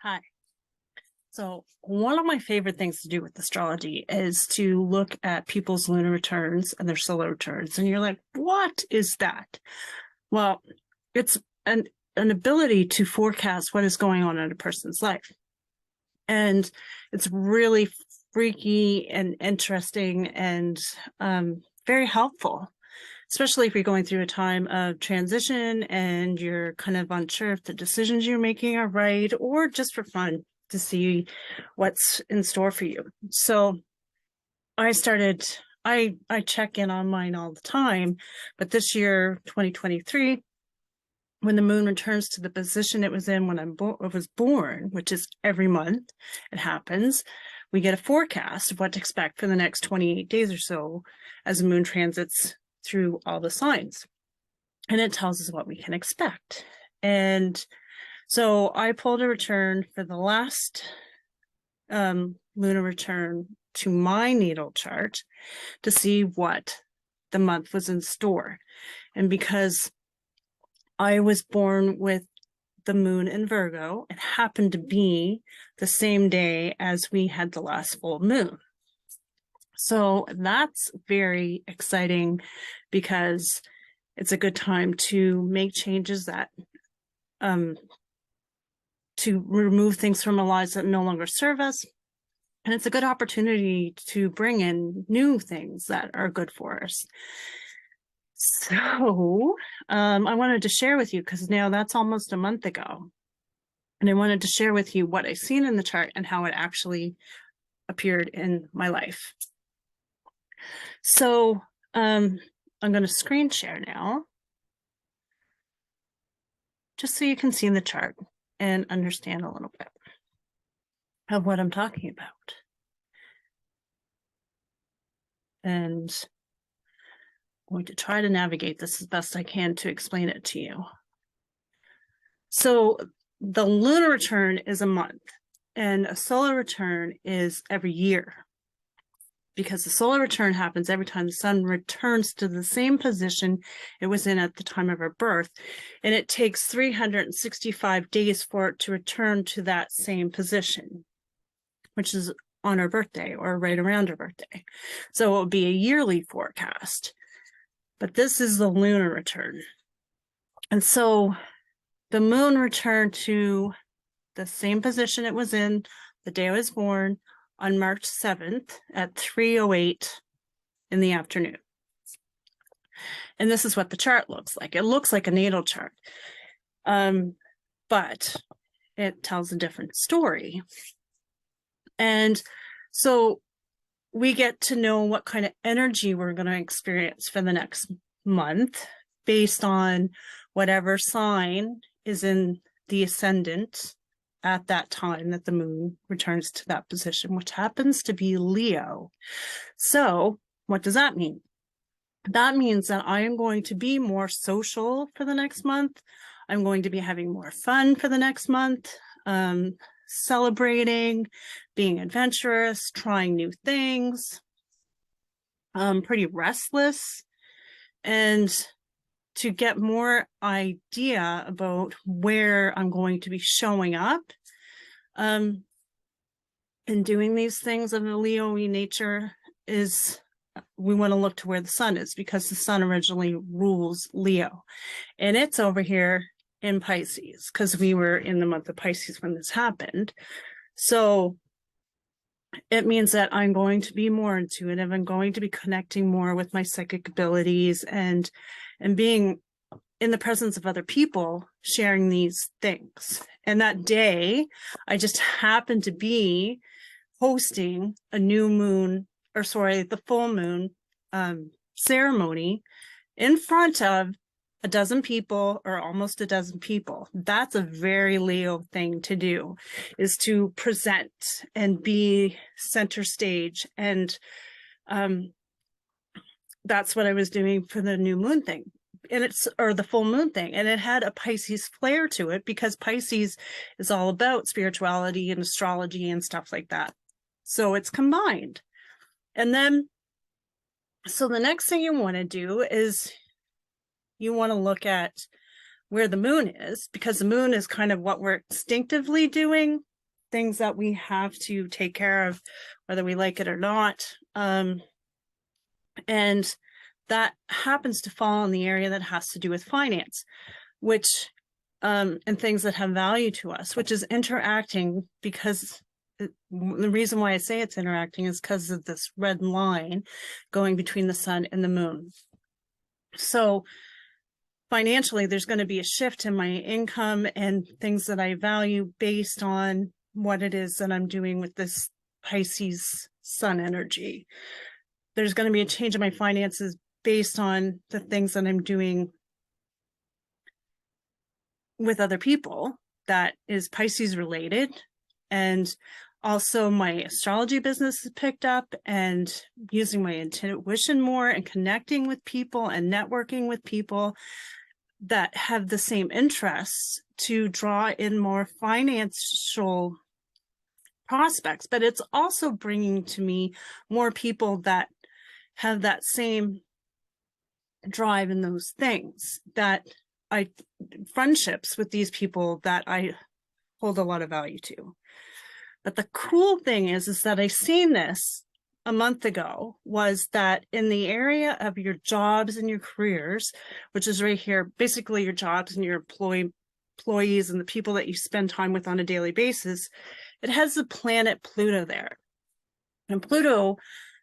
Hi. So one of my favorite things to do with astrology is to look at people's lunar returns and their solar returns. And you're like, what is that? Well, it's an ability to forecast what is going on in a person's life. And it's really freaky and interesting and very helpful, especially if you're going through a time of transition and you're kind of unsure if the decisions you're making are right, or just for fun to see what's in store for you. So I check in on mine all the time, but this year, 2023, when the moon returns to the position it was in when I was born, which is every month it happens, we get a forecast of what to expect for the next 28 days or so as the moon transits through all the signs. And it tells us what we can expect. And so I pulled a return for the last lunar return to my natal chart to see what the month was in store. And because I was born with the moon in Virgo, it happened to be the same day as we had the last full moon. So that's very exciting because it's a good time to make changes that to remove things from our lives that no longer serve us. And it's a good opportunity to bring in new things that are good for us. So I wanted to share with you, because now that's almost a month ago. And I wanted to share with you what I've seen in the chart and how it actually appeared in my life. So I'm going to screen share now, just so you can see the chart and understand a little bit of what I'm talking about. And I'm going to try to navigate this as best I can to explain it to you. So the lunar return is a month, and a solar return is every year, because the solar return happens every time the sun returns to the same position it was in at the time of our birth. And it takes 365 days for it to return to that same position, which is on our birthday or right around our birthday. So it will be a yearly forecast. But this is the lunar return. And so the moon returned to the same position it was in the day I was born, on March 7th at 3:08 in the afternoon. And this is what the chart looks like. It looks like a natal chart, but it tells a different story. And so we get to know what kind of energy we're going to experience for the next month based on whatever sign is in the ascendant at that time that the moon returns to that position, which happens to be Leo. So what does that mean? That means that I am going to be more social for the next month. I'm going to be having more fun for the next month, celebrating, being adventurous, trying new things. I'm pretty restless, and to get more idea about where I'm going to be showing up and doing these things of a Leo-y nature is, we want to look to where the sun is, because the sun originally rules Leo, and it's over here in Pisces, because we were in the month of Pisces when this happened. So it means that I'm going to be more intuitive. I'm going to be connecting more with my psychic abilities and being in the presence of other people, sharing these things. And that day, I just happened to be hosting a new moon, or sorry, the full moon ceremony in front of a dozen people, or almost a dozen people. That's a very Leo thing to do, is to present and be center stage. And that's what I was doing for the new moon thing. And or the full moon thing. And it had a Pisces flair to it, because Pisces is all about spirituality and astrology and stuff like that. So it's combined. And then, so the next thing you want to do is you want to look at where the moon is, because the moon is kind of what we're instinctively doing things that we have to take care of, whether we like it or not. And that happens to fall in the area that has to do with finance, which and things that have value to us, which is interacting, because the reason why I say it's interacting is because of this red line going between the sun and the moon. So financially, there's going to be a shift in my income and things that I value based on what it is that I'm doing with this Pisces sun energy. There's going to be a change in my finances based on the things that I'm doing with other people that is Pisces related. And also my astrology business is picked up, and using my intuition more and connecting with people and networking with people that have the same interests to draw in more financial prospects. But it's also bringing to me more people that have that same drive in those things, that friendships with these people that I hold a lot of value to. But the cool thing is that I seen this a month ago, was that in the area of your jobs and your careers, which is right here, basically your jobs and your employees and the people that you spend time with on a daily basis, it has the planet Pluto there. And Pluto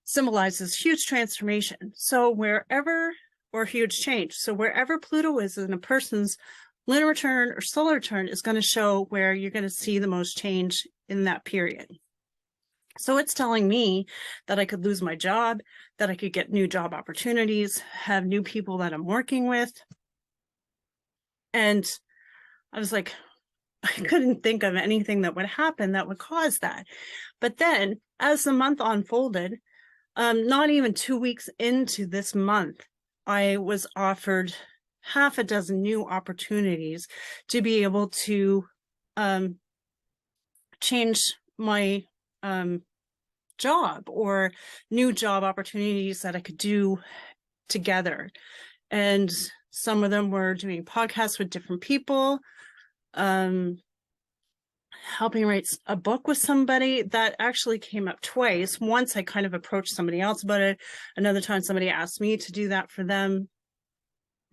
symbolizes huge transformation. So wherever, or huge change. So wherever Pluto is in a person's lunar return or solar return is going to show where you're going to see the most change in that period. So it's telling me that I could lose my job, that I could get new job opportunities, have new people that I'm working with. And I was like, I couldn't think of anything that would happen that would cause that. But then as the month unfolded, not even 2 weeks into this month, I was offered half a dozen new opportunities to be able to change my job, or new job opportunities that I could do together. And some of them were doing podcasts with different people, helping write a book with somebody. That actually came up twice. Once I kind of approached somebody else about it. Another time somebody asked me to do that for them.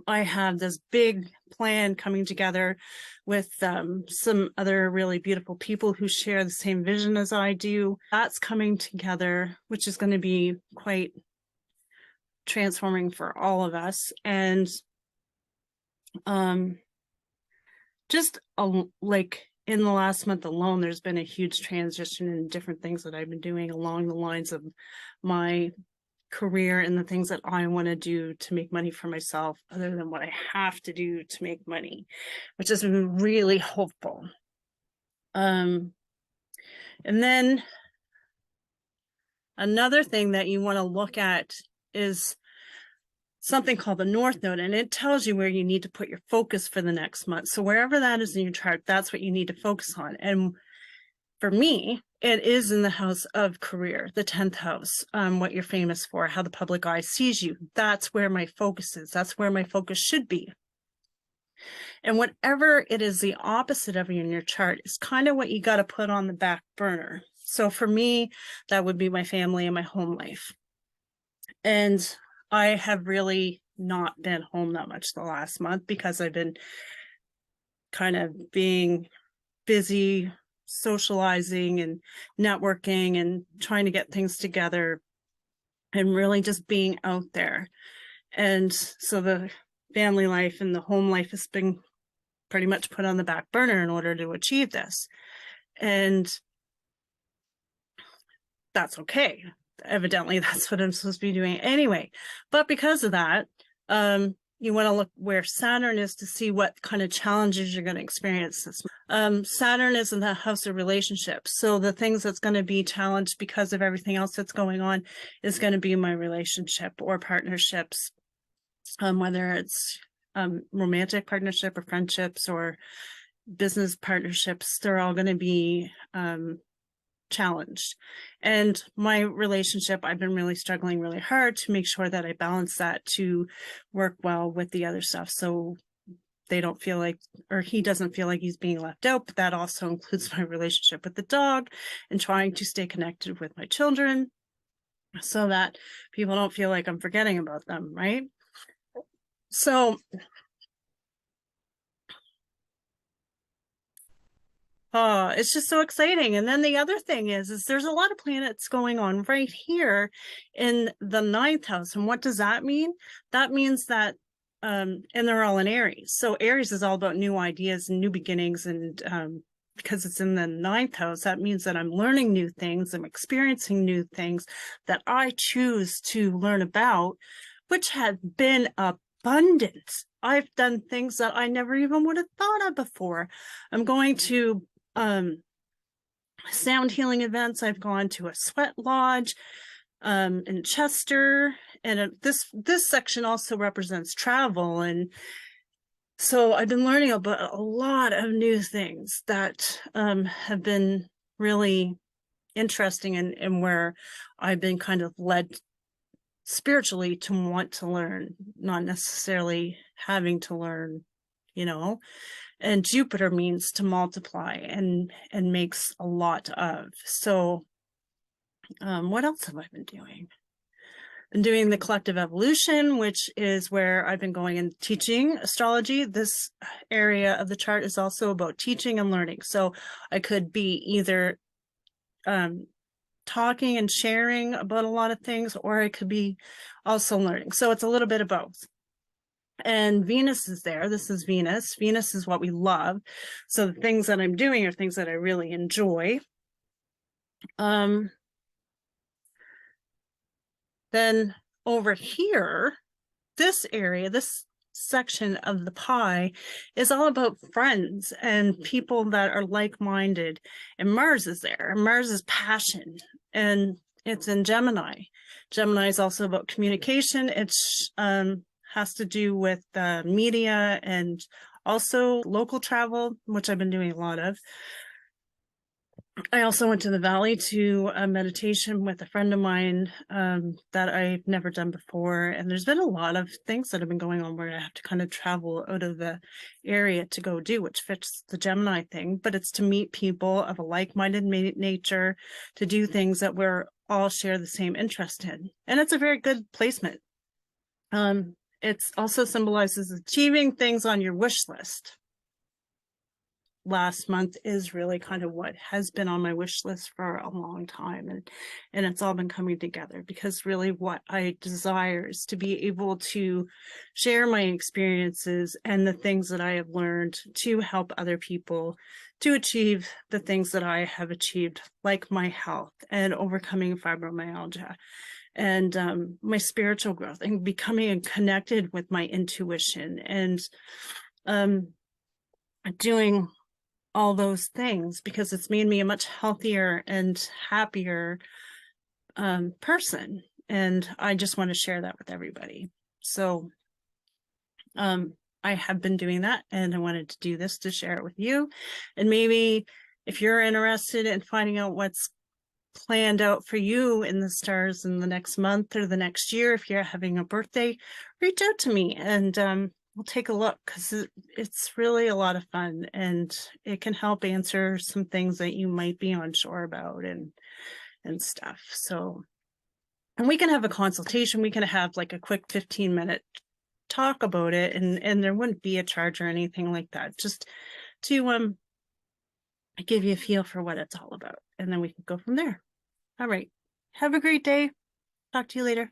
I have this big plan coming together with some other really beautiful people who share the same vision as I do. That's coming together, which is going to be quite transforming for all of us. And just like in the last month alone, there's been a huge transition in different things that I've been doing along the lines of my career and the things that I want to do to make money for myself, other than what I have to do to make money, which has been really hopeful. And then another thing that you want to look at is something called the North Node, and it tells you where you need to put your focus for the next month. So wherever that is in your chart, that's what you need to focus on. And for me, it is in the house of career, the 10th house, what you're famous for, how the public eye sees you. That's where my focus is. That's where my focus should be. And whatever it is the opposite of you in your chart is kind of what you got to put on the back burner. So for me, that would be my family and my home life. And I have really not been home that much the last month because I've been kind of being busy socializing and networking and trying to get things together and really just being out there. And so the family life and the home life has been pretty much put on the back burner in order to achieve this. And that's okay. Evidently, that's what I'm supposed to be doing anyway. But because of that, you want to look where Saturn is to see what kind of challenges you're going to experience this. Saturn is in the house of relationships. So the things that's going to be challenged because of everything else that's going on is going to be my relationship or partnerships, whether it's romantic partnership or friendships or business partnerships. They're all going to be challenged. And my relationship, I've been really struggling really hard to make sure that I balance that to work well with the other stuff. So they don't feel like, or he doesn't feel like he's being left out, but that also includes my relationship with the dog and trying to stay connected with my children so that people don't feel like I'm forgetting about them, right? So it's just so exciting. And then the other thing is there's a lot of planets going on right here in the 9th house. And what does that mean? That means that, and they're all in Aries. So Aries is all about new ideas and new beginnings. And because it's in the 9th house, that means that I'm learning new things. I'm experiencing new things that I choose to learn about, which have been abundant. I've done things that I never even would have thought of before. I'm going to sound healing events. I've gone to a sweat lodge in Chester, and this section also represents travel, and so I've been learning about a lot of new things that have been really interesting, and where I've been kind of led spiritually to want to learn, not necessarily having to learn, you know. And Jupiter means to multiply and makes a lot of. So what else have I been doing? Been doing the collective evolution, which is where I've been going and teaching astrology. This area of the chart is also about teaching and learning. So I could be either talking and sharing about a lot of things, or I could be also learning. So it's a little bit of both. And Venus is there. This is Venus. Venus is what we love. So the things that I'm doing are things that I really enjoy. Then over here, this area, this section of the pie is all about friends and people that are like-minded. And Mars is there. And Mars is passion. And it's in Gemini. Gemini is also about communication. It's has to do with media and also local travel, which I've been doing a lot of. I also went to the Valley to a meditation with a friend of mine that I've never done before. And there's been a lot of things that have been going on where I have to kind of travel out of the area to go do, which fits the Gemini thing. But it's to meet people of a like-minded nature, to do things that we're all share the same interest in. And it's a very good placement. It also symbolizes achieving things on your wish list. Last month is really kind of what has been on my wish list for a long time, and it's all been coming together, because really what I desire is to be able to share my experiences and the things that I have learned to help other people to achieve the things that I have achieved, like my health and overcoming fibromyalgia and my spiritual growth and becoming connected with my intuition and doing all those things, because it's made me a much healthier and happier person. And I just want to share that with everybody. So I have been doing that, and I wanted to do this to share it with you. And maybe if you're interested in finding out what's planned out for you in the stars in the next month or the next year, if you're having a birthday, reach out to me, and we'll take a look, because it's really a lot of fun, and it can help answer some things that you might be unsure about and stuff. So, and we can have a consultation. We can have like a quick 15-minute talk about it, and there wouldn't be a charge or anything like that, just to give you a feel for what it's all about, and then we can go from there. All right. Have a great day. Talk to you later.